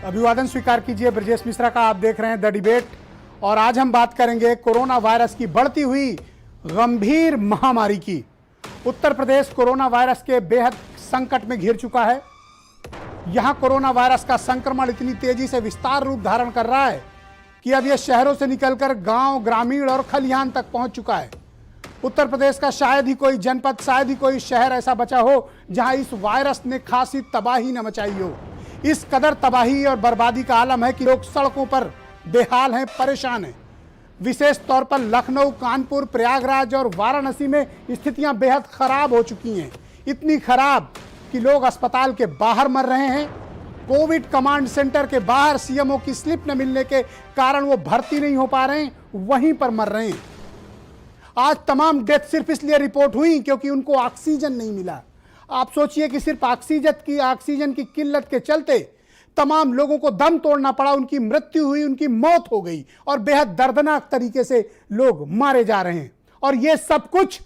अभिवादन स्वीकार कीजिए। ब्रजेश मिश्रा का आप देख रहे हैं द डिबेट और आज हम बात करेंगे कोरोना वायरस की बढ़ती हुई गंभीर महामारी की। उत्तर प्रदेश कोरोना वायरस के बेहद संकट में घिर चुका है। यहां कोरोना वायरस का संक्रमण इतनी तेजी से विस्तार रूप धारण कर रहा है कि अब यह शहरों से निकलकर गांव, ग्रामीण और खलिहान तक पहुंच चुका है। उत्तर प्रदेश का शायद ही कोई जनपद, शायद ही कोई शहर ऐसा बचा हो जहां इस वायरस ने खासी तबाही न मचाई हो। इस कदर तबाही और बर्बादी का आलम है कि लोग सड़कों पर बेहाल हैं, परेशान हैं। विशेष तौर पर लखनऊ, कानपुर, प्रयागराज और वाराणसी में स्थितियां बेहद खराब हो चुकी हैं। इतनी खराब कि लोग अस्पताल के बाहर मर रहे हैं। कोविड कमांड सेंटर के बाहर सीएमओ की स्लिप न मिलने के कारण वो भर्ती नहीं हो पा रहे हैं, वहीं पर मर रहे हैं। आज तमाम डेथ सिर्फ इसलिए रिपोर्ट हुई क्योंकि उनको ऑक्सीजन नहीं मिला। आप सोचिए कि सिर्फ ऑक्सीजन की किल्लत के चलते तमाम लोगों को दम तोड़ना पड़ा, उनकी मृत्यु हुई, उनकी मौत हो गई और बेहद दर्दनाक तरीके से लोग मारे जा रहे हैं। और यह सब कुछ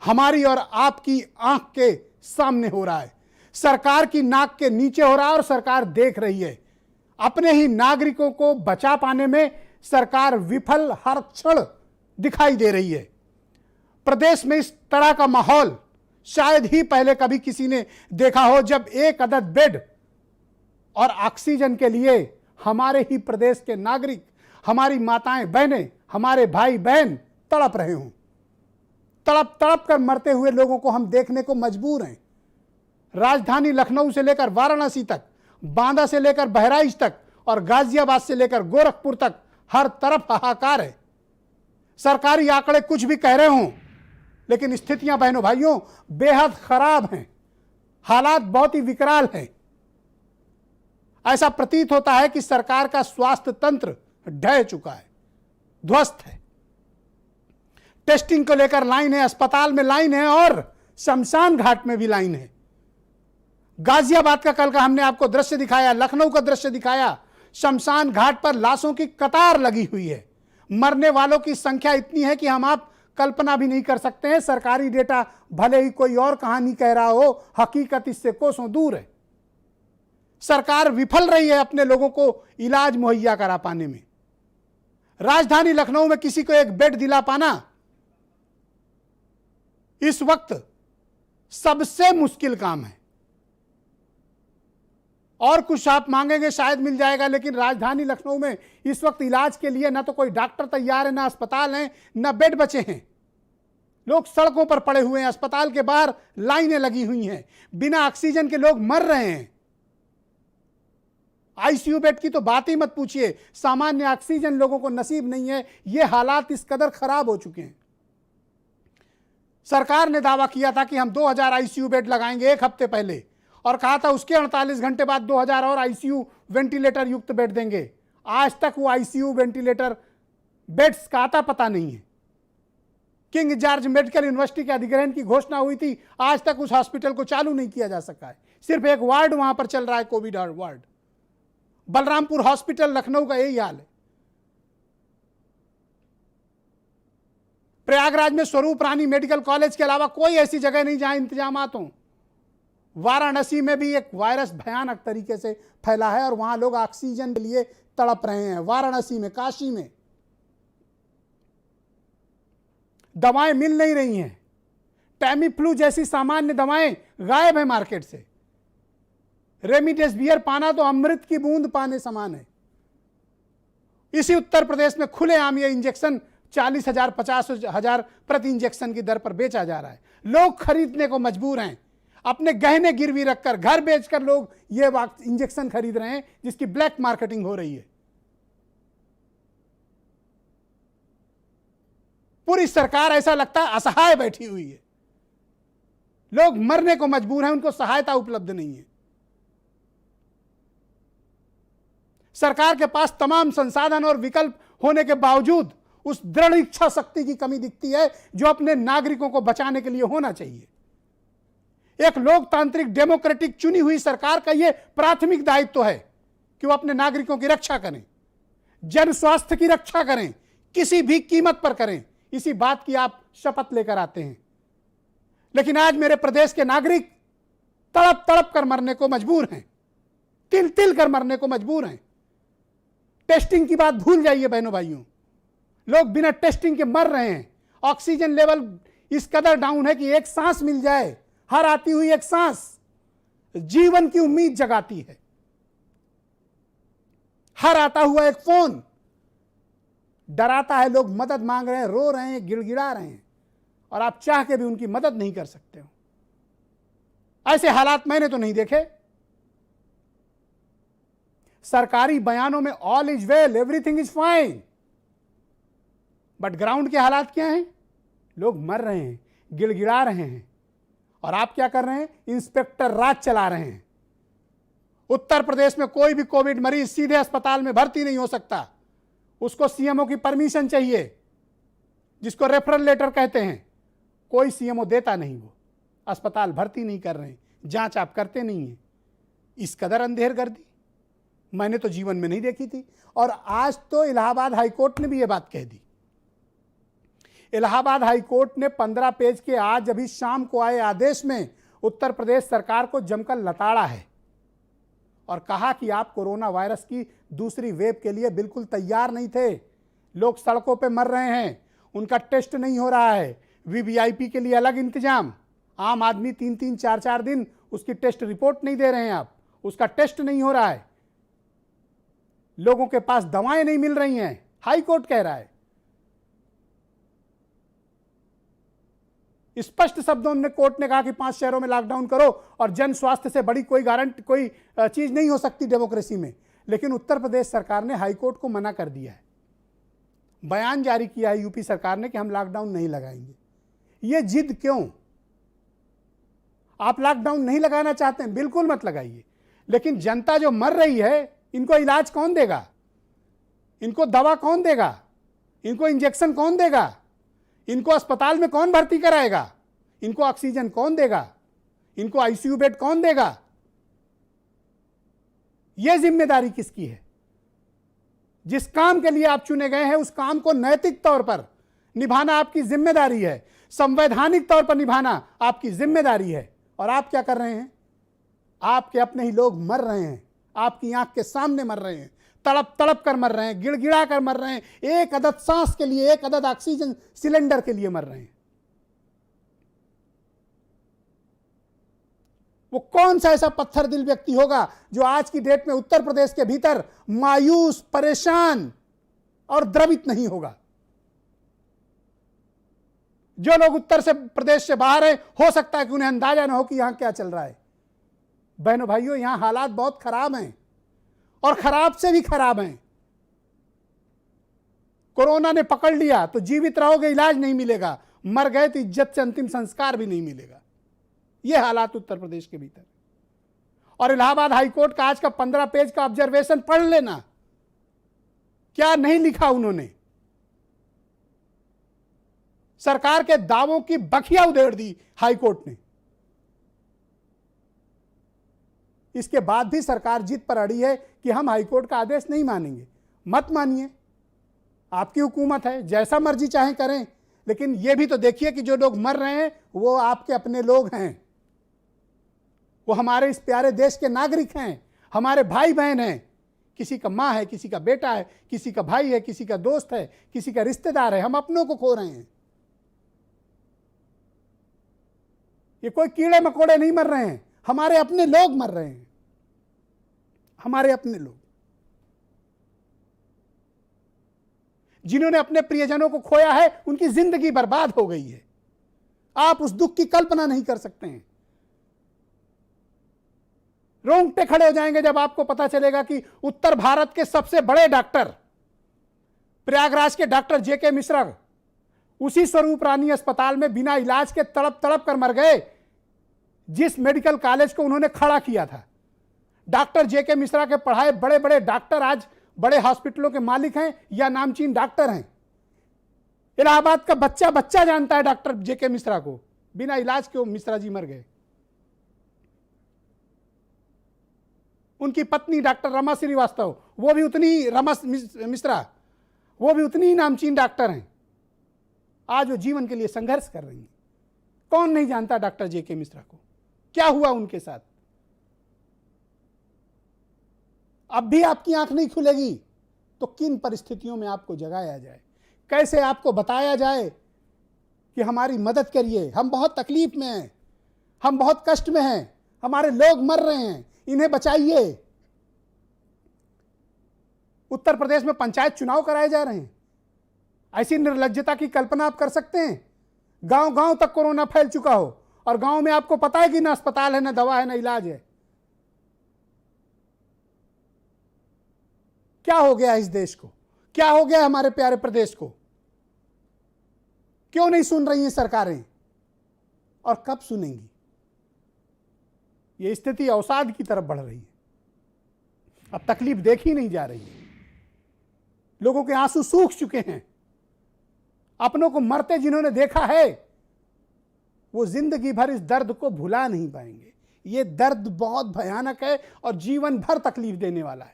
हमारी और आपकी आंख के सामने हो रहा है। सरकार की नाक के नीचे हो रहा है और सरकार देख रही है। अपने ही नागरिकों को बचा पाने में सरकार विफल हर क्षण दिखाई दे रही है। प्रदेश में इस तरह का माहौल शायद ही पहले कभी किसी ने देखा हो, जब एक अदद बेड और ऑक्सीजन के लिए हमारे ही प्रदेश के नागरिक, हमारी माताएं बहनें, हमारे भाई बहन तड़प रहे हों। तड़प तड़प कर मरते हुए लोगों को हम देखने को मजबूर हैं। राजधानी लखनऊ से लेकर वाराणसी तक, बांदा से लेकर बहराइच तक और गाजियाबाद से लेकर गोरखपुर तक हर तरफ हाहाकार है। सरकारी आंकड़े कुछ भी कह रहे हों, लेकिन स्थितियां बहनों भाइयों बेहद खराब हैं। हालात बहुत ही विकराल हैं। ऐसा प्रतीत होता है कि सरकार का स्वास्थ्य तंत्र ढह चुका है, ध्वस्त है। टेस्टिंग को लेकर लाइन है, अस्पताल में लाइन है और शमशान घाट में भी लाइन है। गाजियाबाद का कल का हमने आपको दृश्य दिखाया, लखनऊ का दृश्य दिखाया। शमशान घाट पर लाशों की कतार लगी हुई है। मरने वालों की संख्या इतनी है कि हम आप कल्पना भी नहीं कर सकते हैं। सरकारी डेटा भले ही कोई और कहानी कह रहा हो, हकीकत इससे कोसों दूर है। सरकार विफल रही है अपने लोगों को इलाज मुहैया करा पाने में। राजधानी लखनऊ में किसी को एक बेड दिला पाना इस वक्त सबसे मुश्किल काम है। और कुछ आप मांगेंगे शायद मिल जाएगा, लेकिन राजधानी लखनऊ में इस वक्त इलाज के लिए ना तो कोई डॉक्टर तैयार है, ना अस्पताल है, ना बेड बचे हैं। लोग सड़कों पर पड़े हुए हैं, अस्पताल के बाहर लाइनें लगी हुई हैं। बिना ऑक्सीजन के लोग मर रहे हैं। आईसीयू बेड की तो बात ही मत पूछिए। सामान्य ऑक्सीजन लोगों को नसीब नहीं है। ये हालात इस कदर खराब हो चुके हैं। सरकार ने दावा किया था कि हम 2000 आईसीयू बेड लगाएंगे एक हफ्ते पहले, और कहा था उसके 48 घंटे बाद 2000 और आईसीयू वेंटिलेटर युक्त बेड देंगे। आज तक वो आईसीयू वेंटिलेटर बेड्स का आता पता नहीं है। किंग जॉर्ज मेडिकल यूनिवर्सिटी के अधिग्रहण की घोषणा हुई थी, आज तक उस हॉस्पिटल को चालू नहीं किया जा सका है। सिर्फ एक वार्ड वहां पर चल रहा है, Covid ward. Balrampur hospital Lucknow का यही हाल है। प्रयागराज में स्वरूप रानी मेडिकल कॉलेज के अलावा कोई ऐसी जगह नहीं जहां इंतजामात हों। वाराणसी में भी एक वायरस भयानक तरीके से फैला है और वहां लोग ऑक्सीजन के लिए तड़प रहे हैं। वाराणसी में, काशी में दवाएं मिल नहीं रही हैं। टैमीफ्लू जैसी सामान्य दवाएं गायब है मार्केट से। रेमडेसिविर पाना तो अमृत की बूंद पाने समान है। इसी उत्तर प्रदेश में खुलेआम ये इंजेक्शन 40,000 50,000 प्रति इंजेक्शन की दर पर बेचा जा रहा है। लोग खरीदने को मजबूर हैं। अपने गहने गिरवी रखकर, घर बेचकर लोग ये इंजेक्शन खरीद रहे हैं, जिसकी ब्लैक मार्केटिंग हो रही है। पूरी सरकार ऐसा लगता है असहाय बैठी हुई है। लोग मरने को मजबूर हैं, उनको सहायता उपलब्ध नहीं है। सरकार के पास तमाम संसाधन और विकल्प होने के बावजूद उस दृढ़ इच्छा शक्ति की कमी दिखती है जो अपने नागरिकों को बचाने के लिए होना चाहिए। एक लोकतांत्रिक डेमोक्रेटिक चुनी हुई सरकार का यह प्राथमिक दायित्व है कि वो अपने नागरिकों की रक्षा करें, जन स्वास्थ्य की रक्षा करें, किसी भी कीमत पर करें। इसी बात की आप शपथ लेकर आते हैं। लेकिन आज मेरे प्रदेश के नागरिक तड़प तड़प कर मरने को मजबूर हैं। तिल तिल कर मरने को मजबूर हैं। टेस्टिंग की बात भूल जाइए बहनों भाइयों, लोग बिना टेस्टिंग के मर रहे हैं। ऑक्सीजन लेवल इस कदर डाउन है कि एक सांस मिल जाए, हर आती हुई एक सांस जीवन की उम्मीद जगाती है। हर आता हुआ एक फोन डराता है। लोग मदद मांग रहे हैं, रो रहे हैं, गिड़गिड़ा रहे हैं, और आप चाह के भी उनकी मदद नहीं कर सकते हो। ऐसे हालात मैंने तो नहीं देखे। सरकारी बयानों में all is well, everything is fine, but ground के हालात क्या हैं? लोग मर रहे हैं, गिड़गिड़ा रहे हैं, और आप क्या कर रहे हैं? इंस्पेक्टर राज चला रहे हैं। उत्तर प्रदेश में कोई भी कोविड मरीज सीधे अस्पताल में भर्ती नहीं हो सकता, उसको सीएमओ की परमिशन चाहिए, जिसको रेफरल लेटर कहते हैं। कोई सीएमओ देता नहीं, वो अस्पताल भर्ती नहीं कर रहे हैं, जांच आप करते नहीं हैं। इस कदर अंधेरगर्दी मैंने तो जीवन में नहीं देखी थी। और आज तो इलाहाबाद हाईकोर्ट ने भी ये बात कह दी। इलाहाबाद हाईकोर्ट ने 15 पेज के आज अभी शाम को आए आदेश में उत्तर प्रदेश सरकार को जमकर लताड़ा है और कहा कि आप कोरोना वायरस की दूसरी वेव के लिए बिल्कुल तैयार नहीं थे। लोग सड़कों पे मर रहे हैं, उनका टेस्ट नहीं हो रहा है, वीवीआईपी के लिए अलग इंतजाम। आम आदमी 3-3, 4-4 दिन उसकी टेस्ट रिपोर्ट नहीं दे रहे हैं, आप उसका टेस्ट नहीं हो रहा है। लोगों के पास दवाएं नहीं मिल रही हैं, हाईकोर्ट कह रहा है। स्पष्ट शब्दों में कोर्ट ने कहा कि 5 शहरों में लॉकडाउन करो और जन स्वास्थ्य से बड़ी कोई गारंटी, कोई चीज नहीं हो सकती डेमोक्रेसी में। लेकिन उत्तर प्रदेश सरकार ने हाईकोर्ट को मना कर दिया है। बयान जारी किया है यूपी सरकार ने कि हम लॉकडाउन नहीं लगाएंगे। ये जिद क्यों? आप लॉकडाउन नहीं लगाना चाहते हैं, बिल्कुल मत लगाइए, लेकिन जनता जो मर रही है, इनको इलाज कौन देगा? इनको दवा कौन देगा? इनको इंजेक्शन कौन देगा? इनको अस्पताल में कौन भर्ती कराएगा? इनको ऑक्सीजन कौन देगा? इनको आईसीयू बेड कौन देगा? यह जिम्मेदारी किसकी है? जिस काम के लिए आप चुने गए हैं, उस काम को नैतिक तौर पर निभाना आपकी जिम्मेदारी है, संवैधानिक तौर पर निभाना आपकी जिम्मेदारी है। और आप क्या कर रहे हैं? आपके अपने ही लोग मर रहे हैं, आपकी आंख के सामने मर रहे हैं, तड़प तड़प कर मर रहे हैं, गिड़गिड़ा कर मर रहे हैं, एक अदद सांस के लिए, एक अदद ऑक्सीजन सिलेंडर के लिए मर रहे हैं। वो कौन सा ऐसा पत्थर दिल व्यक्ति होगा जो आज की डेट में उत्तर प्रदेश के भीतर मायूस, परेशान और द्रवित नहीं होगा? जो लोग उत्तर से प्रदेश से बाहर हैं, हो सकता है कि उन्हें अंदाजा ना हो कि यहां क्या चल रहा है। बहनों भाइयों, यहां हालात बहुत खराब हैं और खराब से भी खराब हैं। कोरोना ने पकड़ लिया तो जीवित रहोगे, इलाज नहीं मिलेगा, मर गए तो इज्जत से अंतिम संस्कार भी नहीं मिलेगा। यह हालात उत्तर प्रदेश के भीतर। और इलाहाबाद हाईकोर्ट का आज का 15 पेज का ऑब्जर्वेशन पढ़ लेना, क्या नहीं लिखा उन्होंने। सरकार के दावों की बखिया उधेड़ दी हाईकोर्ट ने। इसके बाद भी सरकार जिद पर अड़ी है कि हम हाईकोर्ट का आदेश नहीं मानेंगे। मत मानिए, आपकी हुकूमत है, जैसा मर्जी चाहे करें, लेकिन यह भी तो देखिए कि जो लोग मर रहे हैं वो आपके अपने लोग हैं, वो हमारे इस प्यारे देश के नागरिक हैं, हमारे भाई बहन हैं। किसी का माँ है, किसी का बेटा है, किसी का भाई है, किसी का दोस्त है, किसी का रिश्तेदार है। हम अपनों को खो रहे हैं। ये कोई कीड़े मकोड़े नहीं मर रहे हैं, हमारे अपने लोग मर रहे हैं, हमारे अपने लोग जिन्होंने अपने प्रियजनों को खोया है, उनकी जिंदगी बर्बाद हो गई है। आप उस दुख की कल्पना नहीं कर सकते हैं। रोंगटे खड़े हो जाएंगे जब आपको पता चलेगा कि उत्तर भारत के सबसे बड़े डॉक्टर, प्रयागराज के डॉक्टर जेके मिश्रा, उसी स्वरूप रानी अस्पताल में बिना इलाज के तड़प तड़प कर मर गए, जिस मेडिकल कॉलेज को उन्होंने खड़ा किया था। डॉक्टर जेके मिश्रा के पढ़ाए बड़े बड़े डॉक्टर आज बड़े हॉस्पिटलों के मालिक हैं या नामचीन डॉक्टर हैं। इलाहाबाद का बच्चा बच्चा जानता है डॉक्टर जेके मिश्रा को। बिना इलाज के वो मिश्रा जी मर गए। उनकी पत्नी डॉक्टर रमा श्रीवास्तव, वो भी उतनी रमा मिश्रा, वो भी उतनी ही नामचीन डॉक्टर हैं। आज वो जीवन के लिए संघर्ष कर रही हैं। कौन नहीं जानता डॉक्टर जेके मिश्रा को? क्या हुआ उनके साथ? अब भी आपकी आंख नहीं खुलेगी तो किन परिस्थितियों में आपको जगाया जाए, कैसे आपको बताया जाए कि हमारी मदद करिए, हम बहुत तकलीफ में हैं, हम बहुत कष्ट में हैं, हमारे लोग मर रहे हैं, इन्हें बचाइए। उत्तर प्रदेश में पंचायत चुनाव कराए जा रहे हैं। ऐसी निर्लज्जता की कल्पना आप कर सकते हैं? गांव गांव तक कोरोना फैल चुका हो और गांव में आपको पता है कि ना अस्पताल है, ना दवा है, ना इलाज है। क्या हो गया इस देश को? क्या हो गया हमारे प्यारे प्रदेश को? क्यों नहीं सुन रही हैं सरकारें और कब सुनेंगी? ये स्थिति अवसाद की तरफ बढ़ रही है। अब तकलीफ देखी नहीं जा रही है। लोगों के आंसू सूख चुके हैं। अपनों को मरते जिन्होंने देखा है वो जिंदगी भर इस दर्द को भुला नहीं पाएंगे। ये दर्द बहुत भयानक है और जीवन भर तकलीफ देने वाला है।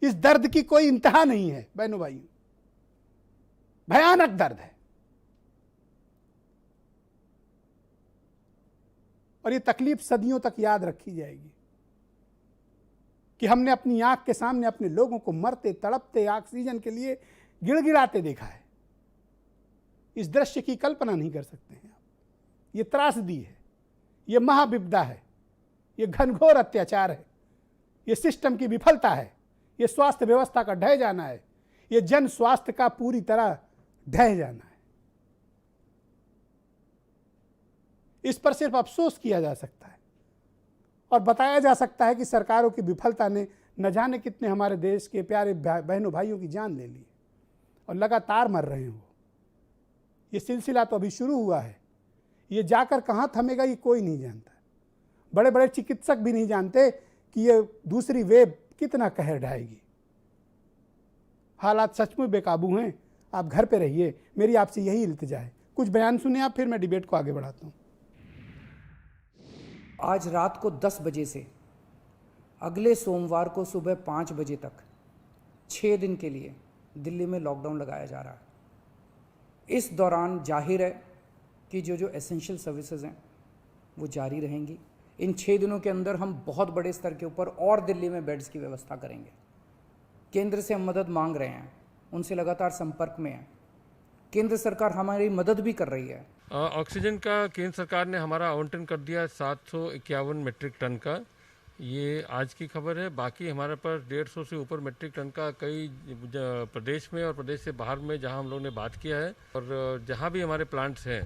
इस दर्द की कोई इंतहा नहीं है बहनों भाइयों, भयानक दर्द है। और ये तकलीफ सदियों तक याद रखी जाएगी कि हमने अपनी आंख के सामने अपने लोगों को मरते तड़पते ऑक्सीजन के लिए गिड़गिड़ाते देखा है। इस दृश्य की कल्पना नहीं कर सकते हैं आप। ये त्रासदी है, ये महाविपदा है, ये घनघोर अत्याचार है, ये सिस्टम की विफलता है, ये स्वास्थ्य व्यवस्था का ढह जाना है, ये जन स्वास्थ्य का पूरी तरह ढह जाना है। इस पर सिर्फ अफसोस किया जा सकता है और बताया जा सकता है कि सरकारों की विफलता ने न जाने कितने हमारे देश के प्यारे बहनों भाइयों की जान ले ली और लगातार मर रहे हैं वो। ये सिलसिला तो अभी शुरू हुआ है, ये जाकर कहाँ थमेगा ये कोई नहीं जानता। बड़े बड़े चिकित्सक भी नहीं जानते कि ये दूसरी वेव कितना कहर ढाएगी। हालात सचमुच बेकाबू हैं। आप घर पे रहिए, मेरी आपसे यही इल्तिजा है। कुछ बयान सुने आप, फिर मैं डिबेट को आगे बढ़ाता हूँ। आज रात को 10 बजे से अगले सोमवार को सुबह 5 बजे तक 6 दिन के लिए दिल्ली में लॉकडाउन लगाया जा रहा है। इस दौरान जाहिर है कि जो एसेंशियल सर्विसेज हैं वो जारी रहेंगी। इन 6 दिनों के अंदर हम बहुत बड़े स्तर के ऊपर और दिल्ली में बेड्स की व्यवस्था करेंगे। केंद्र से हम मदद मांग रहे हैं, उनसे लगातार संपर्क में हैं। केंद्र सरकार हमारी मदद भी कर रही है। ऑक्सीजन का केंद्र सरकार ने हमारा आवंटन कर दिया 751 मीट्रिक टन का। ये आज की खबर है। बाकी हमारे पास 150 से ऊपर मीट्रिक टन का कई प्रदेश में और प्रदेश से बाहर में जहां हम लोग ने बात किया है और जहां भी हमारे प्लांट्स हैं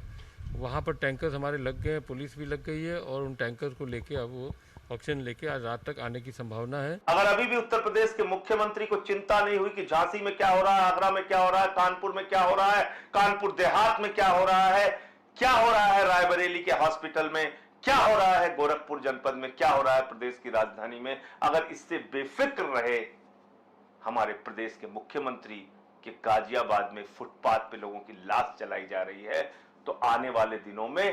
वहां पर टैंकर्स हमारे लग गए हैं, पुलिस भी लग गई है और उन टैंकर्स को लेके अब वो ऑक्सीजन लेके आज रात तक आने की संभावना है। अगर अभी भी उत्तर प्रदेश के मुख्यमंत्री को चिंता नहीं हुई कि झांसी में क्या हो रहा है, आगरा में क्या हो रहा है, कानपुर में क्या हो रहा है, कानपुर देहात में क्या हो रहा है, क्या हो रहा है रायबरेली के हॉस्पिटल में, क्या हो रहा है गोरखपुर जनपद में, क्या हो रहा है प्रदेश की राजधानी में, अगर इससे बेफिक्र रहे हमारे प्रदेश के मुख्यमंत्री कि गाजियाबाद में फुटपाथ पे लोगों की लाश जलाई जा रही है, तो आने वाले दिनों में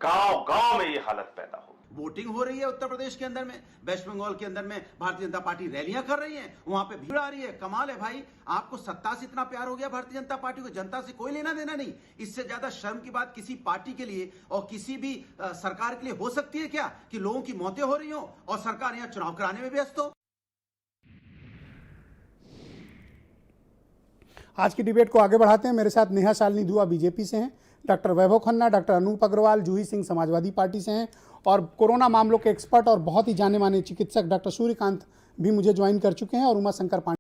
गांव गांव में ये हालत पैदा होगी। वोटिंग हो रही है उत्तर प्रदेश के अंदर में, वेस्ट बंगाल के अंदर में भारतीय जनता पार्टी रैलियां कर रही है, वहां पे भीड़ आ रही है। कमाल है भाई, आपको सत्ता से इतना प्यार हो गया भारतीय जनता पार्टी को, जनता से कोई लेना देना नहीं। इससे ज्यादा शर्म की बात किसी पार्टी के लिए और किसी भी सरकार के लिए हो सकती है क्या कि लोगों की मौतें हो रही हो और सरकार यहाँ चुनाव कराने में व्यस्त हो। आज की डिबेट को आगे बढ़ाते हैं। मेरे साथ नेहा शालिनी दुआ बीजेपी से हैं, डॉक्टर वैभव खन्ना, डॉक्टर अनूप अग्रवाल जूही सिंह समाजवादी पार्टी से हैं और कोरोना मामलों के एक्सपर्ट और बहुत ही जाने माने चिकित्सक डॉक्टर सूर्यकांत भी मुझे ज्वाइन कर चुके हैं और उमा शंकर पांडे